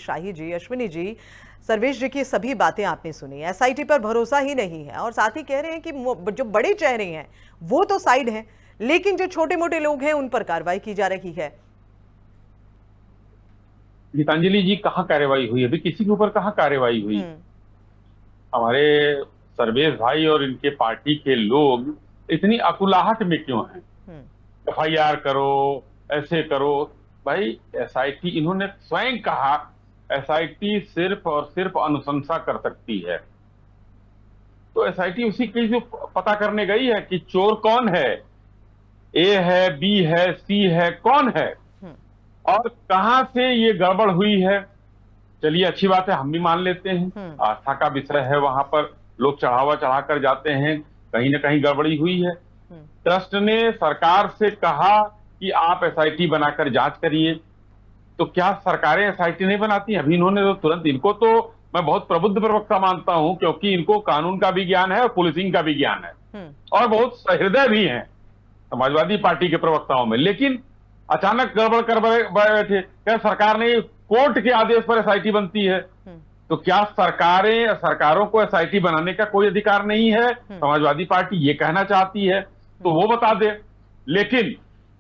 शाही जी, अश्विनी जी, सर्वेश जी की सभी बातें आपने सुनी। एसआईटी पर भरोसा ही नहीं है और साथ ही कह रहे हैं कि जो बड़े चेहरे हैं वो तो साइड हैं, लेकिन जो छोटे मोटे लोग हैं उन पर कार्रवाई की जा रही है। गीतांजलि जी, कहाँ कार्रवाई हुई? अभी किसी के ऊपर कहाँ कार्रवाई हुई? हमारे सर्वेश भाई और इनके पार्टी के लोग इतनी अकुलाहट में क्यों हैं? एफआईआर करो, ऐसे करो। भाई एसआईटी, इन्होंने स्वयं कहा एसआईटी सिर्फ और सिर्फ अनुशंसा कर सकती है। तो एसआईटी उसी की जो पता करने गई है कि चोर कौन है, ए है, बी है, सी है, कौन है और कहां से ये गड़बड़ हुई है। चलिए अच्छी बात है, हम भी मान लेते हैं, आस्था का विषय है, वहां पर लोग चढ़ावा चढ़ाकर जाते हैं, कहीं ना कहीं गड़बड़ी हुई है। ट्रस्ट ने सरकार से कहा कि आप एसआईटी बनाकर जांच करिए, तो क्या सरकारें एसआईटी नहीं बनाती? अभी इन्होंने तो तुरंत, इनको तो मैं बहुत प्रबुद्ध प्रवक्ता मानता हूं, क्योंकि इनको कानून का भी ज्ञान है और पुलिसिंग का भी ज्ञान है और बहुत सहृदय भी हैं समाजवादी पार्टी के प्रवक्ताओं में। लेकिन अचानक गड़बड़ कर बैठे, क्या सरकार ने कोर्ट के आदेश पर एसआईटी बनती है? तो क्या सरकारों को एसआईटी बनाने का कोई अधिकार नहीं है? समाजवादी पार्टी ये कहना चाहती है तो वो बता दे। लेकिन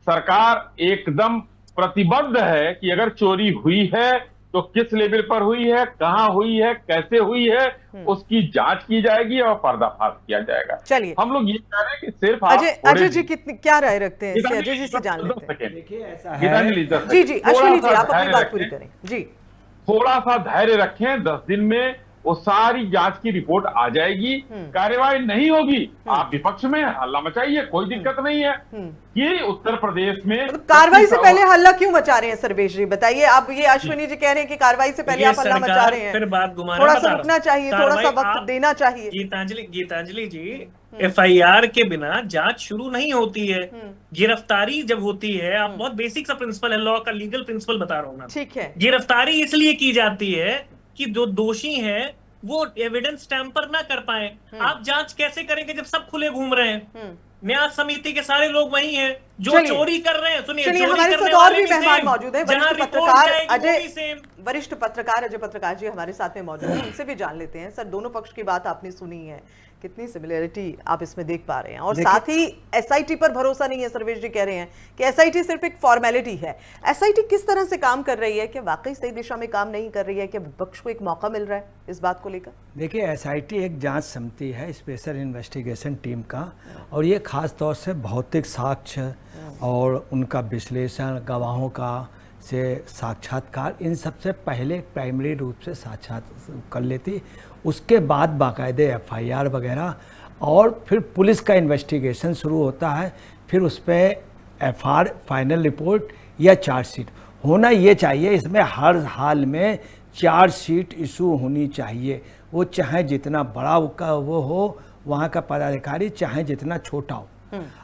सरकार एकदम प्रतिबद्ध है कि अगर चोरी हुई है तो किस लेवल पर हुई है, कहां हुई है, कैसे हुई है, उसकी जांच की जाएगी और पर्दाफाश किया जाएगा। चलिए, हम लोग ये कह रहे हैं कि सिर्फ अजय जी क्या राय रखते हैं? अजय जी से जान लेते हैं। देखिए ऐसा है, जी जी अश्विनी जी, आप अपनी बात पूरी करें जी। थोड़ा सा धैर्य रखें, 10 दिन में वो सारी जांच की रिपोर्ट आ जाएगी। कार्रवाई नहीं होगी, आप विपक्ष में हल्ला मचाइए, कोई दिक्कत नहीं है। कि उत्तर प्रदेश में कार्रवाई से पहले हल्ला क्यों मचा रहे हैं सर्वेश जी, बताइए। आप ये अश्विनी जी कह रहे हैं कि कार्रवाई से पहले आप हल्ला मचा रहे हैं, फिर बात घुमाने थोड़ा सा रुकना चाहिए, थोड़ा सा वक्त देना चाहिए। गीतांजलि जी, एफआईआर के बिना जांच शुरू नहीं होती है। गिरफ्तारी जब होती है, आप बहुत बेसिक सा प्रिंसिपल है, लॉ का लीगल प्रिंसिपल बता रहा हूं मैं। ठीक है, गिरफ्तारी इसलिए की जाती है कि जो दोषी है वो एविडेंस टैंपर ना कर पाए। आप जांच कैसे करेंगे जब सब खुले घूम रहे हैं? न्याय समिति के सारे लोग वही हैं जो चोरी कर रहे हैं। सुनिए, हमारे साथ और भी मेहमान मौजूद है, वरिष्ठ पत्रकार अजय पत्रकार जी हमारे साथ में मौजूद है, उनसे भी जान लेते हैं। सर, दोनों पक्ष की बात आपने सुनी है, कितनी सिमिलरिटी आप इसमें देख पा रहे हैं? और साथ ही एसआईटी पर भरोसा नहीं है, सर्वेश जी कह रहे हैं कि एसआईटी सिर्फ एक फॉर्मेलिटी है। एसआईटी किस तरह से काम कर रही है? क्या वाकई सही दिशा में काम नहीं कर रही है? क्या विपक्ष को एक मौका मिल रहा है इस बात को लेकर? देखिए, एसआईटी एक जांच समिति है, स्पेशल इन्वेस्टिगेशन टीम का, और ये खास तौर से भौतिक साक्ष्य और उनका विश्लेषण, गवाहों का से साक्षात्कार, इन सबसे पहले प्राइमरी रूप से साक्षात्कार कर लेती, उसके बाद बाकायदे एफआईआर वगैरह, और फिर पुलिस का इन्वेस्टिगेशन शुरू होता है। फिर उस पर एफआर, फाइनल रिपोर्ट या चार्जशीट होना ये चाहिए। इसमें हर हाल में चार्जशीट इशू होनी चाहिए, वो चाहे जितना बड़ा वो हो वहाँ का पदाधिकारी, चाहे जितना छोटा हो।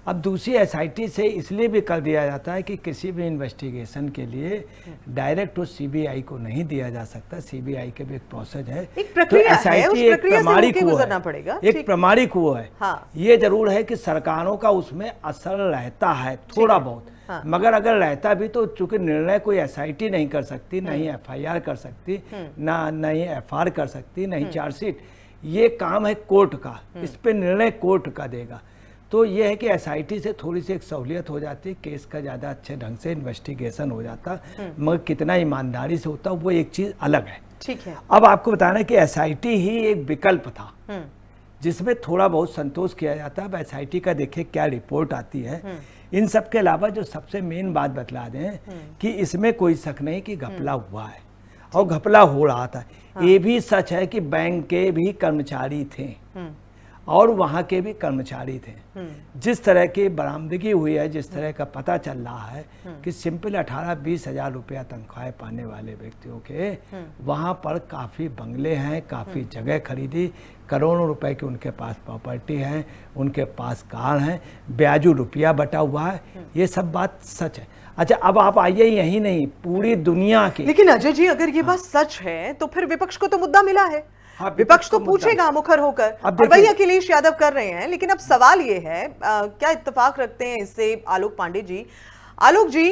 अब दूसरी एसआईटी से इसलिए भी कर दिया जाता है कि किसी भी इन्वेस्टिगेशन के लिए डायरेक्ट तो सीबीआई को नहीं दिया जा सकता, सीबीआई के भी एक प्रोसेस है, तो एसआईटी एक प्रमाणिक वो है, एक प्रमाणिक वो है। हाँ। ये जरूर है कि सरकारों का उसमें असर रहता है थोड़ा बहुत, हाँ। मगर अगर रहता भी तो चूंकि निर्णय कोई एसआईटी नहीं कर सकती, नहीं एफआईआर कर सकती, नहीं एफआर कर सकती, नहीं चार्जशीट, ये काम है कोर्ट का, इस पे निर्णय कोर्ट का देगा। तो ये है कि एसआईटी से थोड़ी सी एक सहूलियत हो जाती है, केस का ज़्यादा अच्छे ढंग से इन्वेस्टिगेशन हो जाता, मगर कितना ईमानदारी से होता वो एक चीज़ अलग है। ठीक है। अब आपको बताना कि एसआईटी ही एक विकल्प था जिसमें थोड़ा बहुत संतोष किया जाता है। अब एसआईटी का देखिए क्या रिपोर्ट आती है। इन सब के अलावा जो सबसे मेन बात बतला दें कि इसमें कोई शक नहीं कि घपला हुआ है और घपला हो रहा था। ये भी सच है कि बैंक के भी कर्मचारी थे और वहाँ के भी कर्मचारी थे। जिस तरह की बरामदगी हुई है, जिस तरह का पता चल रहा है कि सिंपल 18-20 हज़ार रुपया तनख्वाह पाने वाले व्यक्तियों के वहाँ पर काफ़ी बंगले हैं, काफ़ी जगह खरीदी, करोड़ों रुपए की उनके पास प्रॉपर्टी है, उनके पास कार हैं, ब्याजू रुपया बटा हुआ है, ये सब बात सच है। अच्छा, अब आप आइए, यही नहीं पूरी दुनिया की। लेकिन अजय जी, अगर ये बात सच है तो फिर विपक्ष को तो मुद्दा मिला है। हाँ, विपक्ष तो पूछेगा मुखर होकर, और वही अखिलेश यादव कर रहे हैं। लेकिन अब सवाल ये है, क्या इत्तेफाक रखते हैं इससे आलोक पांडे जी? आलोक जी,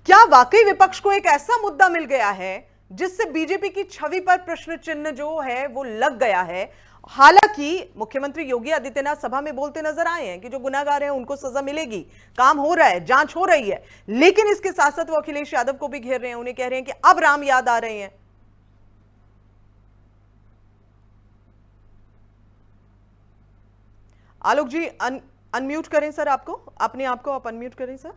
क्या वाकई विपक्ष को एक ऐसा मुद्दा मिल गया है जिससे बीजेपी की छवि पर प्रश्न चिन्ह जो है वो लग गया है। हालांकि मुख्यमंत्री योगी आदित्यनाथ सभा में बोलते नजर आए हैं कि जो गुनाहगार हैं उनको सजा मिलेगी, काम हो रहा है, जांच हो रही है, लेकिन इसके साथ साथ वो अखिलेश यादव को भी घेर रहे हैं, उन्हें कह रहे हैं कि अब राम याद आ रहे हैं। आलोक जी अनम्यूट करें सर, आपको अपने आप को आप अनम्यूट करें सर।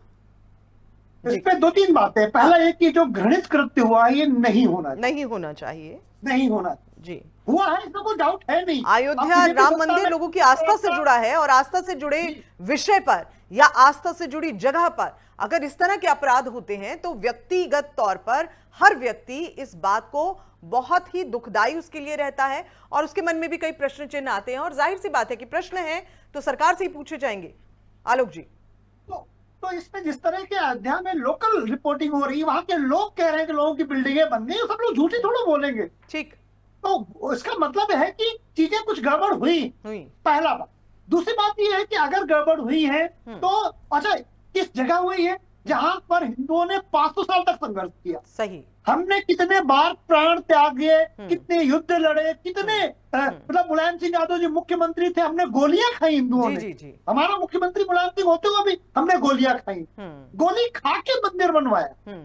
इस पे दो तीन बातें। पहला एक कि जो घृणित कृत्य हुआ ये नहीं होना चाहिए, नहीं होना जी, हुआ है, इसमें कोई डाउट है नहीं। अयोध्या राम मंदिर लोगों की आस्था से जुड़ा है और आस्था से जुड़े विषय पर या आस्था से जुड़ी जगह पर अगर इस तरह के अपराध होते हैं तो व्यक्तिगत तौर पर हर व्यक्ति इस बात को बहुत ही दुखदाई उसके लिए रहता है और उसके मन में भी कई प्रश्न चिन्ह आते हैं और जाहिर सी बात है कि प्रश्न है तो सरकार से ही पूछे जाएंगे। आलोक जी, तो इसमें जिस तरह के अयोध्या में लोकल रिपोर्टिंग हो रही है, वहां के लोग कह रहे हैं कि लोगों की बिल्डिंगें बन गई, सब लोग झूठी थोड़ा बोलेंगे। ठीक, तो इसका मतलब है कि चीजें कुछ गड़बड़ हुई, पहला बात। दूसरी बात यह है कि अगर गड़बड़ हुई है तो अच्छा किस जगह हुई है जहां पर हिंदुओं ने 500 साल तक संघर्ष किया। सही, हमने कितने बार प्राण त्यागे, कितने युद्ध लड़े, कितने मतलब मुलायम सिंह यादव जी मुख्यमंत्री थे, हमने गोलियां खाई हिंदुओं ने। हमारा मुख्यमंत्री मुलायम सिंह होते हुए भी हमने गोलियां खाई, गोली खा के मंदिर बनवाया।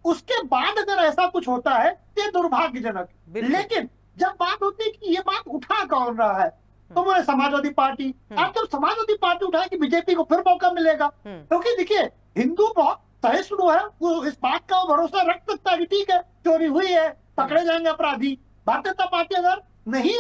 उसके बाद अगर ऐसा कुछ होता है तो ये दुर्भाग्यजनक। लेकिन जब बात होती है कि ये बात उठा कौन रहा है तो बोले समाजवादी पार्टी। अब जब समाजवादी पार्टी उठाए कि बीजेपी को फिर मौका मिलेगा, क्योंकि देखिए हिंदू बहुत सहिष्णु है, वो इस बात का भरोसा रख सकता है कि ठीक है चोरी हुई है, पकड़े जाएंगे अपराधी। भारतीय जनता पार्टी अगर नहीं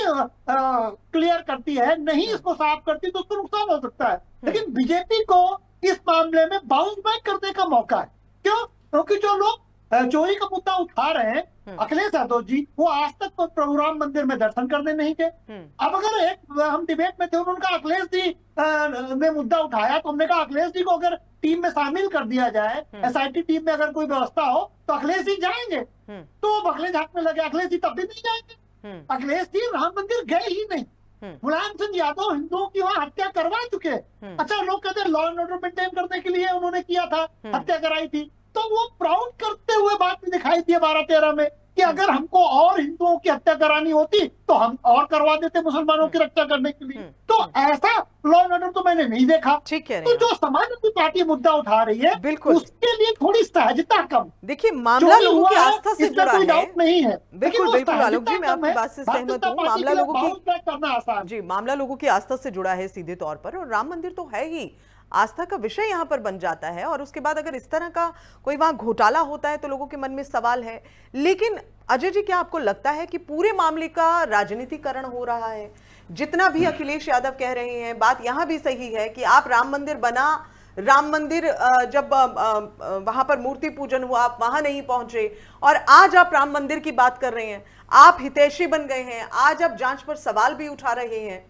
क्लियर करती है, नहीं इसको साफ करती तो उसको नुकसान हो सकता है। लेकिन बीजेपी को इस मामले में बाउंस बैक करने का मौका है। क्यों? क्योंकि जो लोग चोरी का मुद्दा उठा रहे हैं, अखिलेश यादव जी, वो आज तक तो प्रभु राम मंदिर में दर्शन करने नहीं गए। अब अगर एक हम डिबेट में थे, उनका अखिलेश जी ने मुद्दा उठाया तो हमने कहा अखिलेश जी को अगर टीम में शामिल कर दिया जाए, एसआईटी टीम में अगर कोई व्यवस्था हो तो अखिलेश जी जाएंगे। तो बखले झांकने लगे, अखिलेश जी तब भी नहीं जाएंगे। अखिलेश जी राम मंदिर गए ही नहीं। मुलायम सिंह यादव हिंदुओं की वहां हत्या करवा चुके। अच्छा, लोग कहते हैं लॉ एंड ऑर्डर मेंटेन करने के लिए उन्होंने किया था, हत्या कराई थी। तो वो प्राउड करते हुए बात में दिखाई दी 12-13 में कि अगर हमको और हिंदुओं की हत्या करानी होती तो हम और करवा देते मुसलमानों की रक्षा करने के लिए। तो ऐसा लॉ एंड ऑर्डर तो मैंने नहीं देखा। ठीक है, तो जो समाजवादी पार्टी मुद्दा उठा रही है बिल्कुल उसके लिए थोड़ी सहजता कम। देखिए मामला लोगों की आस्था से जुड़ा है, डाउट नहीं है। बिल्कुल बिल्कुल आलोक जी, मैं आपकी बात से सहमत हूँ। मामला लोगों की करना आसान जी, मामला लोगों की आस्था से जुड़ा है सीधे तौर पर, और राम मंदिर तो है ही, आस्था का विषय यहाँ पर बन जाता है। और उसके बाद अगर इस तरह का कोई वहां घोटाला होता है तो लोगों के मन में सवाल है। लेकिन अजय जी, क्या आपको लगता है कि पूरे मामले का राजनीतिकरण हो रहा है? जितना भी अखिलेश यादव कह रहे हैं, बात यहां भी सही है कि आप राम मंदिर बना, राम मंदिर जब वहां पर मूर्ति पूजन हुआ आप वहां नहीं पहुंचे, और आज आप राम मंदिर की बात कर रहे हैं, आप हितैषी बन गए हैं, आज आप जांच पर सवाल भी उठा रहे हैं।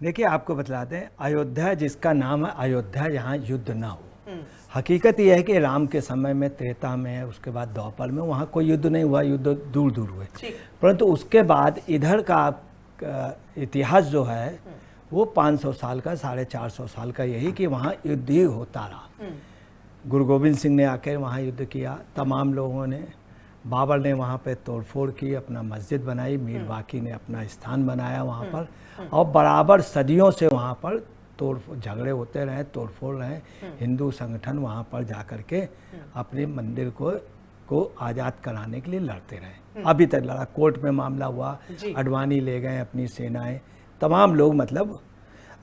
देखिए, आपको बतलाते हैं, अयोध्या जिसका नाम है अयोध्या, यहाँ युद्ध ना हो। हकीकत यह है कि राम के समय में, त्रेता में, उसके बाद द्वापर में वहाँ कोई युद्ध नहीं हुआ, युद्ध दूर दूर हुए। परंतु उसके बाद इधर का इतिहास जो है वो 500 साल का, 450 साल का यही कि वहाँ युद्ध ही होता रहा। गुरु गोविंद सिंह ने आकर वहाँ युद्ध किया, तमाम लोगों ने, बाबर ने वहाँ पे तोड़फोड़ की, अपना मस्जिद बनाई, मीर बाकी ने अपना स्थान बनाया वहाँ पर, और बराबर सदियों से वहाँ पर झगड़े होते रहे, तोड़फोड़ रहे। हिंदू संगठन वहाँ पर जा कर के अपने मंदिर को आज़ाद कराने के लिए लड़ते रहे, अभी तक लड़ा। कोर्ट में मामला हुआ, अडवाणी ले गए अपनी सेनाएं, तमाम लोग। मतलब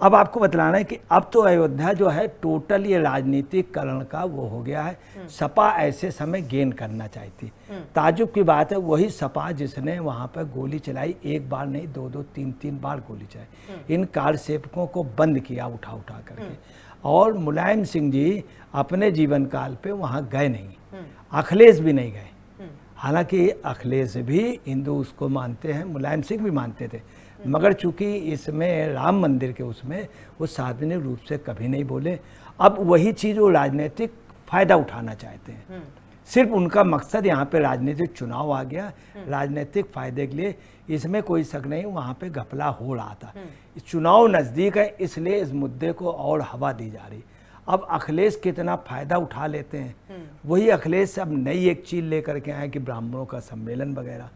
अब आपको बतलाना है कि अब तो अयोध्या जो है टोटल ये राजनीतिकरण का वो हो गया है। सपा ऐसे समय गेन करना चाहती। ताजुब की बात है, वही सपा जिसने वहाँ पर गोली चलाई, एक बार नहीं, 2-2, 3-3 बार गोली चलाई, इन कार सेवकों को बंद किया उठा उठा करके। और मुलायम सिंह जी अपने जीवन काल पे वहाँ गए नहीं, अखिलेश भी नहीं गए। हालांकि अखिलेश भी हिंदू उसको मानते हैं, मुलायम सिंह भी मानते थे, मगर चूंकि इसमें राम मंदिर के उसमें वो सार्वजनिक रूप से कभी नहीं बोले। अब वही चीज़ वो राजनीतिक फ़ायदा उठाना चाहते हैं। सिर्फ उनका मकसद यहाँ पे राजनीतिक चुनाव आ गया, राजनीतिक फ़ायदे के लिए, इसमें कोई शक नहीं। वहाँ पे घपला हो रहा था, चुनाव नज़दीक है, इसलिए इस मुद्दे को और हवा दी जा रही। अब अखिलेश कितना फायदा उठा लेते हैं। वही अखिलेश अब नई एक चीज लेकर के आए कि ब्राह्मणों का सम्मेलन वगैरह,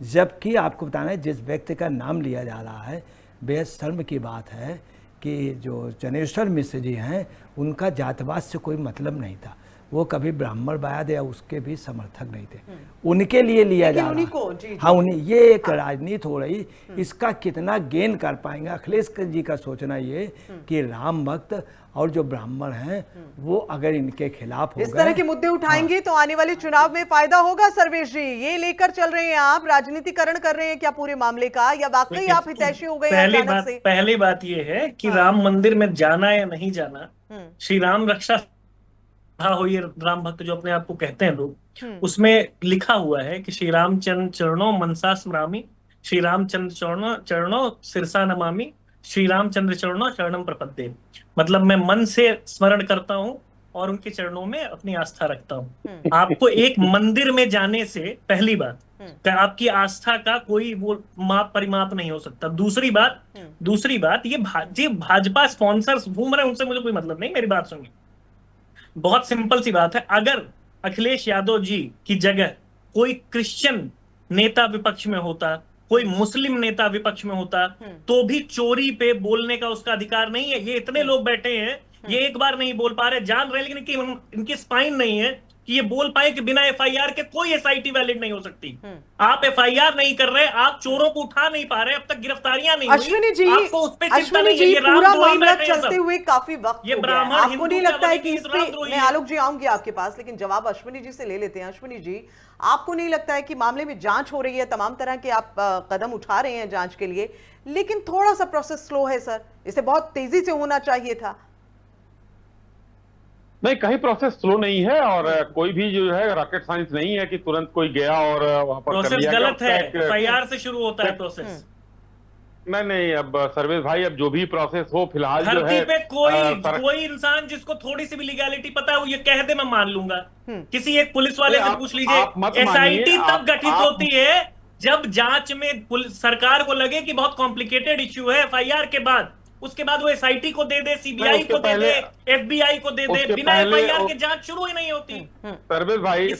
जबकि आपको बताना है जिस व्यक्ति का नाम लिया जा रहा है, बेहद शर्म की बात है कि जो जनेश्वर मिश्र जी हैं उनका जातवाद से कोई मतलब नहीं था, वो कभी ब्राह्मण वाद या उसके भी समर्थक नहीं थे, उनके लिए लिया जा रहा है। हाँ, उन्हें ये एक राजनीति हो रही, इसका कितना गेन कर पाएंगे। अखिलेश जी का सोचना ये कि राम भक्त और जो ब्राह्मण हैं वो अगर इनके खिलाफ हो इस तरह के मुद्दे उठाएंगे तो आने वाले चुनाव में फायदा होगा। सर्वेश जी, ये लेकर चल रहे हैं आप, राजनीतिकरण कर रहे हैं क्या पूरे मामले का, या वाकई आप हितैषी हो गए अचानक से? पहली बात ये है कि राम मंदिर में जाना या नहीं जाना, श्री राम रक्षा हो, ये राम भक्त जो अपने आप को कहते हैं लोग, उसमें लिखा हुआ है कि श्री रामचंद्र चरणों मनसा स्मरामि, श्री रामचंद्र चरणों सिरसा नमामि, श्री रामचंद्र चरणों शरणम प्रपद्ये। मतलब मैं मन से स्मरण करता हूँ और उनके चरणों में अपनी आस्था रखता हूँ। आपको एक मंदिर में जाने से पहली बात आपकी आस्था का कोई वो माप परिमाप नहीं हो सकता। दूसरी बात ये भाजपा स्पॉन्सर्स घूम रहे हैं, उनसे मुझे कोई मतलब नहीं। मेरी बात सुनिए, बहुत सिंपल सी बात है, अगर अखिलेश यादव जी की जगह कोई क्रिश्चियन नेता विपक्ष में होता, कोई मुस्लिम नेता विपक्ष में होता, तो भी चोरी पे बोलने का उसका अधिकार नहीं है। ये इतने लोग बैठे हैं, ये एक बार नहीं बोल पा रहे, जान रहे, लेकिन इनकी स्पाइन नहीं है कि ये बोल पाए कि बिना एफआईआर के कोई एसआईटी वैलिड नहीं हो सकती। आप एफआईआर नहीं कर रहे, आप चोरों को उठा नहीं पा रहे, अब तक गिरफ्तारियां नहीं हुई। अश्विनी जी, आपको उस पे चिंता नहीं है। ये पूरा मामला चलते हुए काफी वक्त ये हो गया। ब्राह्मण आपको नहीं लगता है कि इस पे, हिंदू मैं आलोक जी आऊंगी आपके पास, लेकिन जवाब अश्विनी जी से ले लेते हैं। अश्विनी जी, आपको नहीं लगता है कि मामले में जांच हो रही है, तमाम तरह के आप कदम उठा रहे हैं जांच के लिए, लेकिन थोड़ा सा प्रोसेस स्लो है सर, इसे बहुत तेजी से होना चाहिए था? नहीं, कहीं प्रोसेस स्लो नहीं है, और कोई भी जो है रॉकेट साइंस नहीं है कि तुरंत कोई गया और वहां पर प्रोसेस गलत है। एफआईआर से शुरू होता है प्रोसेस। नहीं, अब सर्वेश भाई, अब जो भी प्रोसेस हो फिलहाल जो धरती है पे कोई इंसान जिसको थोड़ी सी भी लीगैलिटी पता है, वो ये कह दे मैं मान लूंगा। किसी एक पुलिस वाले से पूछ लीजिए, एसआईटी तब गठित होती है जब जांच में सरकार को लगे कि बहुत कॉम्प्लिकेटेड इश्यू है। एफआईआर के बाद, उसके बाद वो एसआईटी को दे दे, सीबीआई को दे दे, एफबीआई को दे दे, बिना एफआईआर के जांच शुरू ही नहीं होती। सर्वेश भाई